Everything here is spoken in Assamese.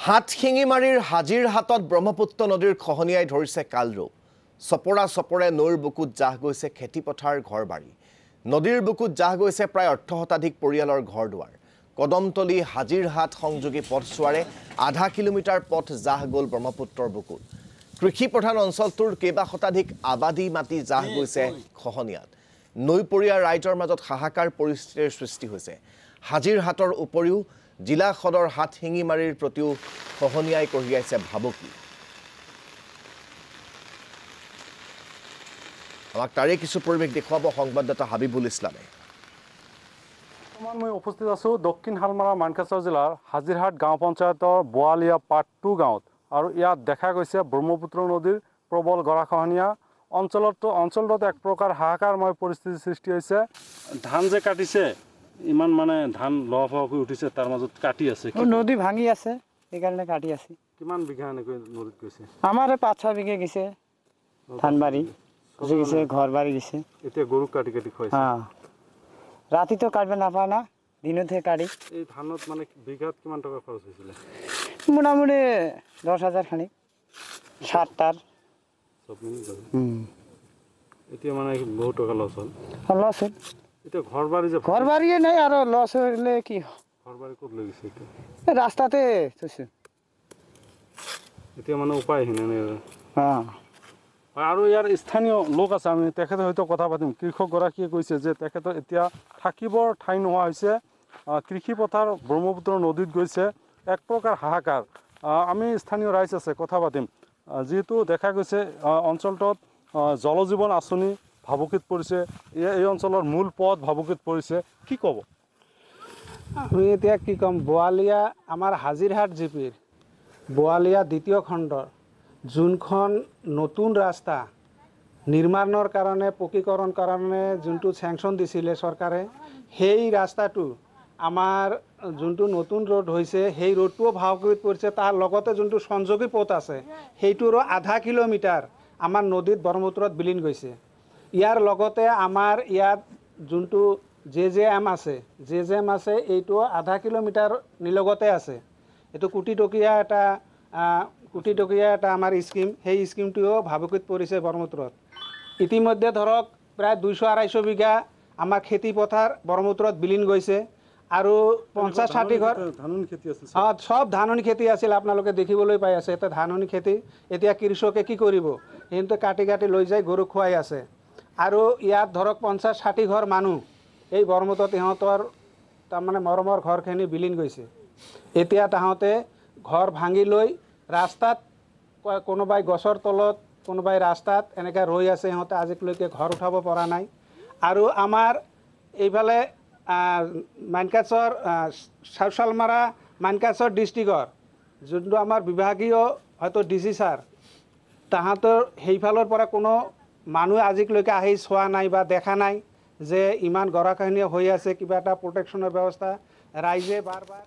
হাতশিঙিমাৰীৰ হাজিৰহাটত ব্ৰহ্মপুত্ৰ নদীৰ খহনীয়াই ধৰিছে কালৰূপ। চপৰা চপৰে নৈৰ বুকুত জাহ গৈছে খেতিপথাৰ ঘৰবাৰী। নদীৰ বুকুত জাহ গৈছে প্ৰায় ১৮ শতাধিক পৰিয়ালৰ ঘৰ-দুৱাৰ। কদমতলী হাজিৰহাট সংযোগী পথছোৱাৰে আধা কিলোমিটাৰ পথ জাহ গ'ল ব্ৰহ্মপুত্ৰৰ বুকুত। কৃষিপ্ৰধান অঞ্চলটোৰ কেইবা শতাধিক আবাদী মাটি জাহ গৈছে খহনীয়াত। নৈপৰীয়া ৰাইজৰ মাজত হাহাকাৰ পৰিস্থিতিৰ সৃষ্টি হৈছে। হাজিৰহাটৰ উপৰিও জিলা সদৰ হাতশিঙিমাৰীৰ প্ৰতিও খহনীয়াই কঢ়িয়াইছে ভাবুকি। আমাক তাৰে কিছু পৰিৱেশ দেখুৱাব সংবাদদাতা হাবিবুল ইছলামে। মই উপস্থিত আছো দক্ষিণ হালমাৰা মানকাছাৰ জিলাৰ হাজিৰহাট গাঁও পঞ্চায়তৰ বোৱালিয়া পাৰ্ট 2 গাঁৱত। আৰু ইয়াত দেখা গৈছে ব্ৰহ্মপুত্ৰ নদীৰ প্ৰবল গৰাখহনীয়া। অঞ্চলটোত এক প্ৰকাৰ হাহাকাৰময় পৰিস্থিতিৰ সৃষ্টি হৈছে। ধান যে কাটিছে, ইমান মানে ধান লহপহ হৈ উঠিছে, তাৰ মাজত কাটি আছে, নদী ভাঙি আছে, সেইকাৰণে কাটি আছে। কিমান বিঘা এনেকৈ নদীত গৈছে? আমাৰ ৫-৬ বিঘা গৈছে, ধানবাৰী গৈছে, ঘৰ বাৰী গৈছে। এতিয়া গৰুক কাটি কাটি খুৱাইছে। ৰাতিটো কাটিব নাপায় না, দিনতহে কাটি। এই ধানত মানে বিঘাত কিমান টকা খৰচ হৈছিলে? মোটামুটি ১০,০০০ খানি, ৭টাৰ চব মিলি যাব। এতিয়া মানে বহুত টকা লছ হ'ল। লছ হ'ল। এতিয়া ঘৰ বাৰী যে ঘৰ বাৰীয়ে নাই আৰু লছ হ'লে কি? ঘৰ বাৰী ক'ত লৈ গৈছে এতিয়া? ৰাস্তাতে থৈছোঁ। এতিয়া মানে উপায়হীন এনে। আৰু ইয়াৰ স্থানীয় লোক আছে, আমি তেখেতৰ সৈতে কথা পাতিম। কৃষকগৰাকীয়ে কৈছে যে তেখেতৰ এতিয়া থাকিবৰ ঠাই নোহোৱা হৈছে। কৃষিপথাৰ ব্ৰহ্মপুত্ৰ নদীত গৈছে, এক প্ৰকাৰ হাহাকাৰ। আমি স্থানীয় ৰাইজ আছে, কথা পাতিম। যিহেতু দেখা গৈছে অঞ্চলটোত জলজীৱন আঁচনি ভাবুকিত পৰিছে, এই অঞ্চলৰ মূল পথ ভাবুকিত পৰিছে, কি ক'ব? আমি এতিয়া কি ক'ম, বোৱালিয়া আমাৰ হাজিৰহাট জিপিৰ বোৱালিয়া ২য় খণ্ডৰ যোনখন নতুন ৰাস্তা নিৰ্মাণৰ কাৰণে পকীকৰণ কাৰণে যোনটো চেংচন দিছিলে চৰকাৰে, সেই ৰাস্তাটো আমাৰ যোনটো নতুন ৰোড হৈছে, সেই ৰোডটোও ভাবুকিত পৰিছে। তাৰ লগতে যোনটো সংযোগী পথ আছে, সেইটোৰো আধা কিলোমিটাৰ আমাৰ নদীত ব্ৰহ্মপুত্ৰত বিলীন গৈছে। ইয়াৰ লগতে আমাৰ ইয়াত যোনটো JJM আছে, এইটো আধা কিলোমিটাৰ নিলগতে আছে। এইটো কোটি টকীয়া এটা আমাৰ স্কিম, সেই স্কিমটোও ভাবুকিত পৰিছে ব্ৰহ্মপুত্ৰত। ইতিমধ্যে ধৰক প্ৰায় ২০০-২৫০ বিঘা আমাৰ খেতিপথাৰ ব্ৰহ্মপুত্ৰত বিলীন গৈছে। আৰু ৫০-৬০ ঘৰ চব ধাননি খেতি আছিল, আপোনালোকে দেখিবলৈ পাই আছে। এটা ধাননি খেতি, এতিয়া কৃষকে কি কৰিব? সিহঁতে কাটি কাটি লৈ যায়, গৰু খুৱাই আছে। আৰু ইয়াত ধৰক ৫০-৬০ ঘৰ মানুহ এই ব্ৰহ্মপুত্ৰত ইহঁতৰ তাৰমানে মৰমৰ ঘৰখিনি বিলীন গৈছে। এতিয়া তাহাঁতে ঘৰ ভাঙি লৈ ৰাস্তাত, কোনোবাই গছৰ তলত, কোনোবাই ৰাস্তাত এনেকৈ ৰৈ আছে। সিহঁতে আজিলৈকে ঘৰ উঠাব পৰা নাই। আৰু আমাৰ এইফালে মানকাছৰ চাউচালমাৰা মানকাছৰ ডিষ্ট্ৰিক্টৰ যোনটো আমাৰ বিভাগীয় হয়তো DC ছাৰ, তাহাঁতৰ সেইফালৰ পৰা কোনো মানুহে আজিলৈকে আহি চোৱা নাই বা দেখা নাই যে ইমান গৰাখহনীয়া হৈ আছে, কিবা এটা প্ৰটেকশ্যনৰ ব্যৱস্থা। ৰাইজে বাৰ বাৰ